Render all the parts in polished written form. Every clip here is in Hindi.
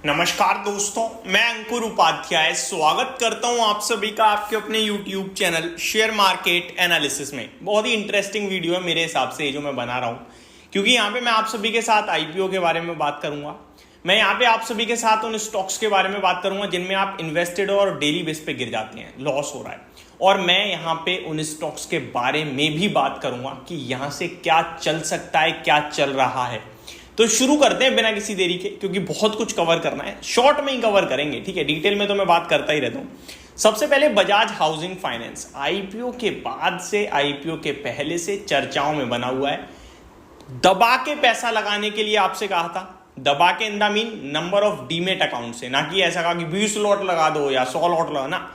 नमस्कार दोस्तों, मैं अंकुर उपाध्याय स्वागत करता हूं आप सभी का आपके अपने YouTube channel share market analysis में। बहुत ही इंटरेस्टिंग वीडियो है मेरे हिसाब से ये जो मैं बना रहा हूं, क्योंकि यहाँ पे मैं आप सभी के साथ IPO के बारे में बात करूंगा। मैं यहाँ पे आप सभी के साथ उन स्टॉक्स के बारे में बात करूंगा जिनमें आप इन्वेस्टेड हो और डेली बेस पे गिर जाते हैं, लॉस हो रहा है। और मैं यहाँ पे उन स्टॉक्स के बारे में भी बात करूंगा कि यहाँ से क्या चल सकता है, क्या चल रहा है। तो शुरू करते हैं बिना किसी देरी के, क्योंकि बहुत कुछ कवर करना है। शॉर्ट में ही कवर करेंगे, ठीक है, डिटेल में तो मैं बात करता ही रहता हूं। सबसे पहले बजाज हाउसिंग फाइनेंस IPO के बाद से, IPO के पहले से चर्चाओं में बना हुआ है। दबा के पैसा लगाने के लिए आपसे कहा था, दबा के in the mean number of demat account से, ना कि ऐसा कहा कि 20 लॉट लगा दो या 100 लॉट लगा ना।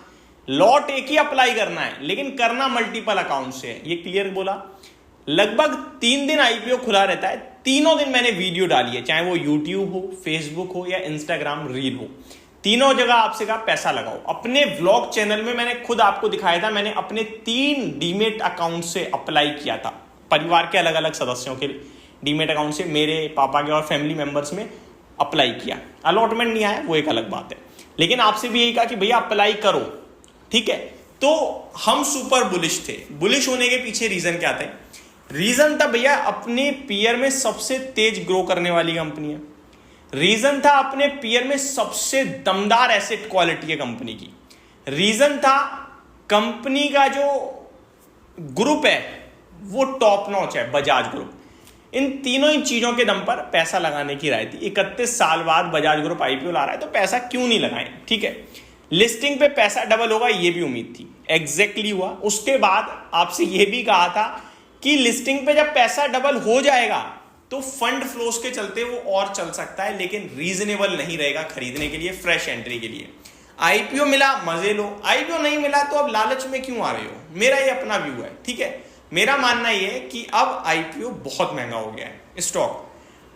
लॉट एक ही अप्लाई करना है, लेकिन करना मल्टीपल अकाउंट से है, ये क्लियर बोला। लगभग 3 दिन IPO खुला रहता है, तीनों दिन मैंने वीडियो डाली है, चाहे वो YouTube हो, फेसबुक हो या इंस्टाग्राम रील हो, तीनों जगह आपसे कहा पैसा लगाओ। अपने व्लॉग चैनल में मैंने खुद आपको दिखाया था, मैंने अपने 3 डीमेट अकाउंट से अप्लाई किया था, परिवार के अलग अलग सदस्यों के डीमेट अकाउंट से, मेरे पापा के और फैमिली मेंबर्स में अप्लाई किया। अलॉटमेंट नहीं आया, वो एक अलग बात है, लेकिन आपसे भी यही कहा कि भैया अप्लाई करो, ठीक है। तो हम सुपर बुलिश थे। बुलिश होने के पीछे रीजन क्या थे? रीजन था भैया अपने पीयर में सबसे तेज ग्रो करने वाली कंपनी है। रीजन था अपने पीयर में सबसे दमदार एसेट क्वालिटी है कंपनी की। रीजन था कंपनी का जो ग्रुप है वो टॉप नॉच है, बजाज ग्रुप। इन तीनों ही चीजों के दम पर पैसा लगाने की राय थी। 31 साल बाद बजाज ग्रुप IPO ला रहा है, तो पैसा क्यों नहीं लगाएं, ठीक है। लिस्टिंग पे पैसा डबल होगा ये भी उम्मीद थी, एग्जैक्टली हुआ। उसके बाद आपसे ये भी कहा था कि लिस्टिंग पे जब पैसा डबल हो जाएगा तो फंड फ्लोस के चलते वो और चल सकता है, लेकिन रीजनेबल नहीं रहेगा खरीदने के लिए, फ्रेश एंट्री के लिए। IPO मिला मजे लो, IPO नहीं मिला तो अब लालच में क्यों आ रहे हो, मेरा ये अपना व्यू है, ठीक है। मेरा मानना ये है कि अब IPO बहुत महंगा हो गया है स्टॉक।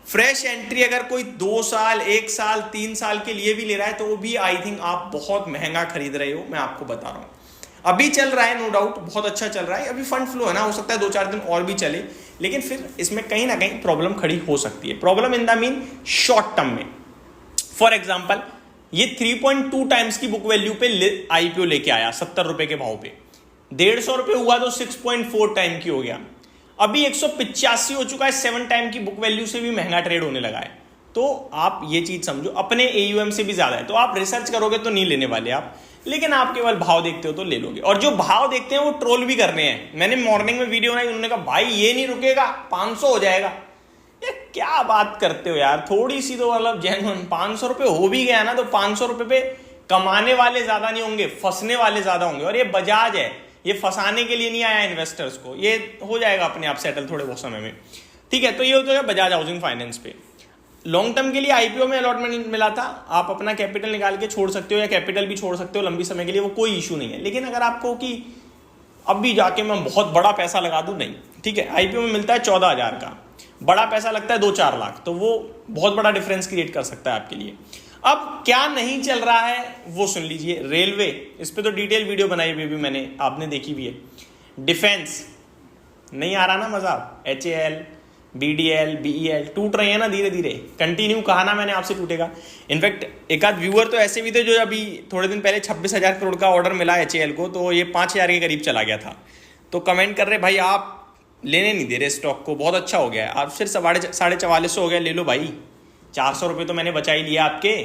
फ्रेश एंट्री अगर कोई 2 साल, 1 साल, 3 साल के लिए भी ले रहा है तो वो भी आई थिंक आप बहुत महंगा खरीद रहे हो, मैं आपको बता रहा हूं। अभी चल रहा है, नो डाउट बहुत अच्छा चल रहा है, अभी फंड फ्लो है ना, हो सकता है 2-4 दिन और भी चले, लेकिन फिर इसमें कहीं ना कहीं प्रॉब्लम खड़ी हो सकती है। Problem in the mean short term में। फॉर एग्जांपल ये 3.2 टाइम्स की बुक वैल्यू पे IPO लेके आया 70 रुपए के भाव पे, 150 रुपए हुआ तो 6.4 टाइम की हो गया। अभी 185 हो चुका है, 7 टाइम की बुक वैल्यू से भी महंगा ट्रेड होने लगा है। तो आप ये चीज समझो, अपने AUM से भी ज्यादा है। तो आप रिसर्च करोगे तो नहीं लेने वाले आप, लेकिन आप केवल भाव देखते हो तो ले लोगे। और जो भाव देखते हैं वो ट्रोल भी कर रहे हैं। मैंने मॉर्निंग में वीडियो बनाई, उन्होंने कहा भाई ये नहीं रुकेगा, 500 हो जाएगा। ये क्या बात करते हो यार, थोड़ी सी तो मतलब जेन्युइन। 500 रुपए हो भी गया ना तो 500 रुपए पे कमाने वाले ज्यादा नहीं होंगे, फंसने वाले ज्यादा होंगे। और ये बजाज है, ये फंसाने के लिए नहीं आया इन्वेस्टर्स को, ये हो जाएगा अपने आप सेटल थोड़े बहुत समय में, ठीक है। तो ये होता है बजाज हाउसिंग फाइनेंस पे। लॉन्ग टर्म के लिए IPO में अलॉटमेंट मिला था, आप अपना कैपिटल निकाल के छोड़ सकते हो या कैपिटल भी छोड़ सकते हो लंबी समय के लिए, वो कोई इशू नहीं है। लेकिन अगर आपको कि अभी जाके मैं बहुत बड़ा पैसा लगा दूं, नहीं, ठीक है। IPO में मिलता है 14,000 का, बड़ा पैसा लगता है 2-4 लाख, तो वो बहुत बड़ा डिफरेंस क्रिएट कर सकता है आपके लिए। अब क्या नहीं चल रहा है वो सुन लीजिए। रेलवे, इस पर तो डिटेल वीडियो बनाई हुई भी मैंने, आपने देखी भी है। डिफेंस नहीं आ रहा ना मजा, HAL, BDL, BEL टूट रहे हैं ना धीरे धीरे, कंटिन्यू कहा ना मैंने आपसे टूटेगा। इनफैक्ट एक आध व्यूअर तो ऐसे भी थे जो अभी थोड़े दिन पहले 26,000 करोड़ का ऑर्डर मिला HAL को, तो ये 5,000 के करीब चला गया था। तो कमेंट कर रहे भाई आप लेने नहीं दे रहे स्टॉक को, बहुत अच्छा हो गया है। आप फिर 450 हो गया, ले लो भाई। 400 रुपये तो मैंने बचा ही लिया आपके,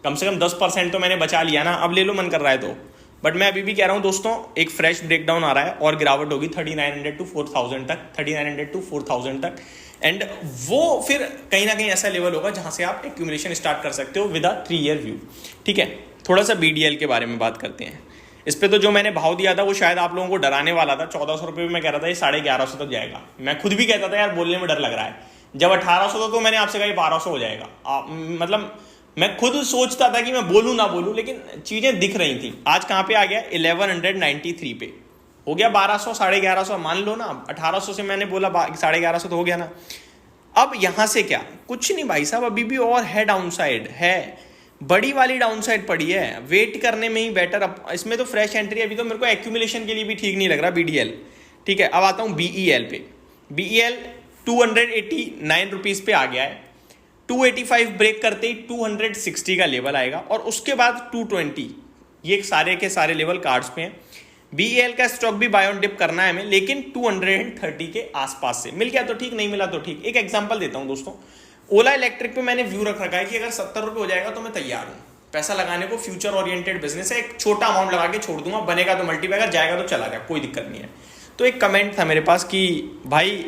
कम से कम 10% तो मैंने बचा लिया ना, अब ले लो मन कर रहा है तो। बट मैं अभी भी कह रहा हूं दोस्तों, एक फ्रेश ब्रेकडाउन आ रहा है और गिरावट होगी 3900 to 4000 तक, 3900 to 4000 तक। एंड वो फिर कहीं ना कहीं ऐसा लेवल होगा जहां से आप एक्यूमुलेशन स्टार्ट कर सकते हो विद अ 3 ईयर व्यू, ठीक है। थोड़ा सा BDL के बारे में बात करते हैं। इस पे तो जो मैंने भाव दिया था वो शायद आप लोगों को डराने वाला था। 1400 रुपये में मैं कह रहा था ये 1150 तक जाएगा। मैं खुद भी कहता था यार बोलने में डर लग रहा है। जब 1800 था तो मैंने आपसे कहा 1200 हो जाएगा। मतलब मैं खुद सोचता था कि मैं बोलूं ना बोलूं, लेकिन चीजें दिख रही थी। आज कहां पे आ गया? 1193 पे हो गया। 1200, 1150 मान लो ना। 1800 से मैंने बोला 1150 तो हो गया ना। अब यहां से क्या, कुछ नहीं भाई साहब, अभी भी और है डाउनसाइड है, बड़ी वाली डाउनसाइड पड़ी है। वेट करने में ही बेटर। इसमें तो फ्रेश एंट्री अभी तो मेरे को एक्यूमुलेशन के लिए भी ठीक नहीं लग रहा BDL, ठीक है। अब आता हूं BEL पे। BEL 289 रुपीज पे आ गया है। 285 ब्रेक करते ही 260 का लेवल आएगा और उसके बाद 220, ये सारे के सारे लेवल कार्ड्स पे हैं। BEL का स्टॉक भी बाय ऑन डिप करना है हमें, लेकिन 230 के आसपास से मिल गया तो ठीक, नहीं मिला तो ठीक। एक एग्जांपल देता हूं दोस्तों, ओला इलेक्ट्रिक पे मैंने व्यू रख रखा है कि अगर 70 रुपये हो जाएगा तो मैं तैयार हूं पैसा लगाने को। फ्यूचर ओरिएंटेड बिजनेस है, एक छोटा अमाउंट लगा के छोड़ दूंगा, बनेगा तो मल्टीप्लाई, जाएगा तो चला गया, कोई दिक्कत नहीं है। तो एक कमेंट था मेरे पास कि भाई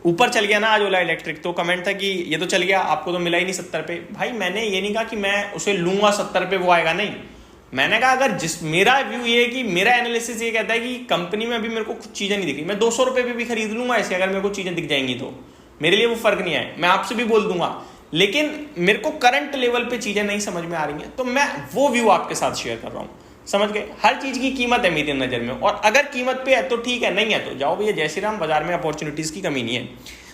ऊपर चल गया ना आज ओला इलेक्ट्रिक, तो कमेंट था कि ये तो चल गया, आपको तो मिला ही नहीं 70 पे। भाई मैंने ये नहीं कहा कि मैं उसे लूंगा 70 पे वो आएगा, नहीं। मैंने कहा अगर मेरा व्यू ये है कि मेरा एनालिसिस ये कहता है कि कंपनी में अभी मेरे को कुछ चीजें नहीं दिख रही, मैं 200 रुपये पे भी खरीद लूंगा ऐसे, अगर मेरे को चीजें दिख जाएंगी तो मेरे लिए वो फर्क नहीं है, मैं आपसे भी बोल दूंगा। लेकिन मेरे को करंट लेवल पे चीजें नहीं समझ में आ रही हैं, तो मैं वो व्यू आपके साथ शेयर कर रहा हूं, समझ गए। हर चीज की कीमत है मेरी नजर में, और अगर कीमत पे है तो ठीक है, नहीं है तो जाओ भैया जय श्री राम, बाजार में अपॉर्चुनिटीज की कमी नहीं है।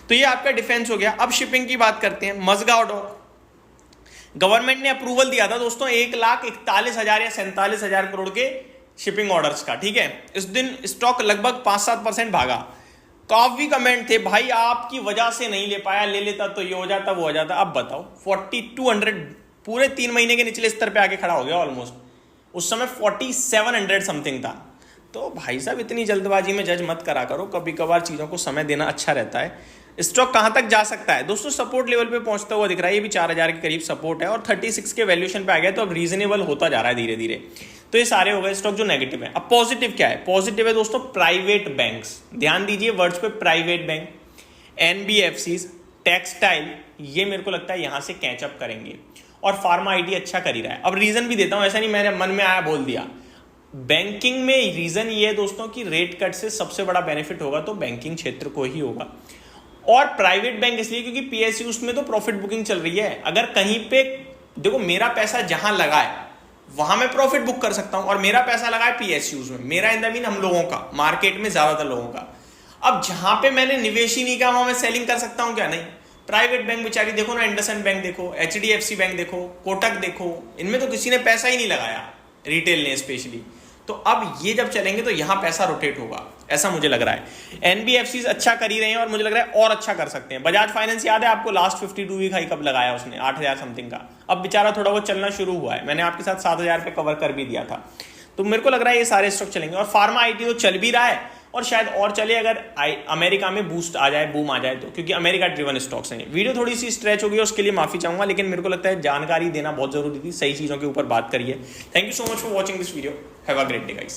तो ये आपका डिफेंस हो गया। अब शिपिंग की बात करते हैं। मजगांव डॉक, गवर्नमेंट ने अप्रूवल दिया था दोस्तों 1,41,000 या 47,000 करोड़ के शिपिंग ऑर्डर्स का, ठीक है। इस दिन स्टॉक लगभग 5-7% भागा। काफी कमेंट थे, भाई आपकी वजह से नहीं ले पाया, ले लेता तो ये हो जाता वो हो जाता। अब बताओ 4200 पूरे 3 महीने के निचले स्तर पे आके खड़ा हो गया ऑलमोस्ट, उस समय 4700 समथिंग था। तो भाई साहब इतनी जल्दबाजी में जज मत करा करो, कभी कभार चीजों को समय देना अच्छा रहता है। स्टॉक कहां तक जा सकता है दोस्तों, सपोर्ट लेवल पे पहुंचता हुआ दिख रहा है, ये भी 4000 के करीब सपोर्ट है और 36 के वैल्यूएशन पे आ गया, तो अब रीजनेबल होता जा रहा है धीरे धीरे। तो ये सारे हो गए स्टॉक जो नेगेटिव है। अब पॉजिटिव क्या है, पॉजिटिव है दोस्तों प्राइवेट बैंक्स, ध्यान दीजिए वर्ड्स पे, प्राइवेट बैंक, NBFCs, टेक्सटाइल, ये मेरे को लगता है यहां से कैचअप करेंगे, और फार्मा आईटी अच्छा कर ही रहा है। अब रीजन भी देता हूं, ऐसा नहीं मेरे मन में आया बोल दिया। बैंकिंग में रीजन ये है दोस्तों कि रेट कट से सबसे बड़ा बेनिफिट होगा तो बैंकिंग क्षेत्र को ही होगा, और प्राइवेट बैंक इसलिए क्योंकि PSUs में तो प्रॉफिट बुकिंग चल रही है। अगर कहीं पे देखो मेरा पैसा जहां लगा है वहां मैं प्रॉफिट बुक कर सकता हूं, और मेरा पैसा लगा है PSUs में, मेरा इन द मीन हम लोगों का, मार्केट में ज्यादातर लोगों का। अब जहां पे मैंने निवेश ही नहीं किया वहां मैं सेलिंग कर सकता हूं क्या, नहीं। प्राइवेट बैंक बेचारी देखो ना, इंडसइंड बैंक देखो, HDFC बैंक देखो, कोटक देखो, इनमें तो किसी ने पैसा ही नहीं लगाया, रिटेल ने स्पेशली। तो अब ये जब चलेंगे तो यहां पैसा रोटेट होगा, ऐसा मुझे लग रहा है। NBFCs अच्छा कर ही रहे हैं और मुझे लग रहा है और अच्छा कर सकते हैं। बजाज फाइनेंस याद है आपको, लास्ट 52 वीक हाई कब लगाया उसने, 8000 समथिंग का। अब बेचारा थोड़ा बहुत चलना शुरू हुआ है, मैंने आपके साथ 7000 पे कवर कर भी दिया था। तो मेरे को लग रहा है ये सारे स्टॉक चलेंगे, और फार्मा आईटी तो चल भी रहा है और शायद और चले अगर अमेरिका में बूस्ट आ जाए, बूम आ जाए तो, क्योंकि अमेरिका ड्रिवन स्टॉक्स हैं। वीडियो थोड़ी सी स्ट्रेच हो गई, उसके लिए माफी चाहूंगा, लेकिन मेरे को लगता है जानकारी देना बहुत जरूरी थी, सही चीजों के ऊपर बात करिए। Thank you so much for watching this video, have a great day guys.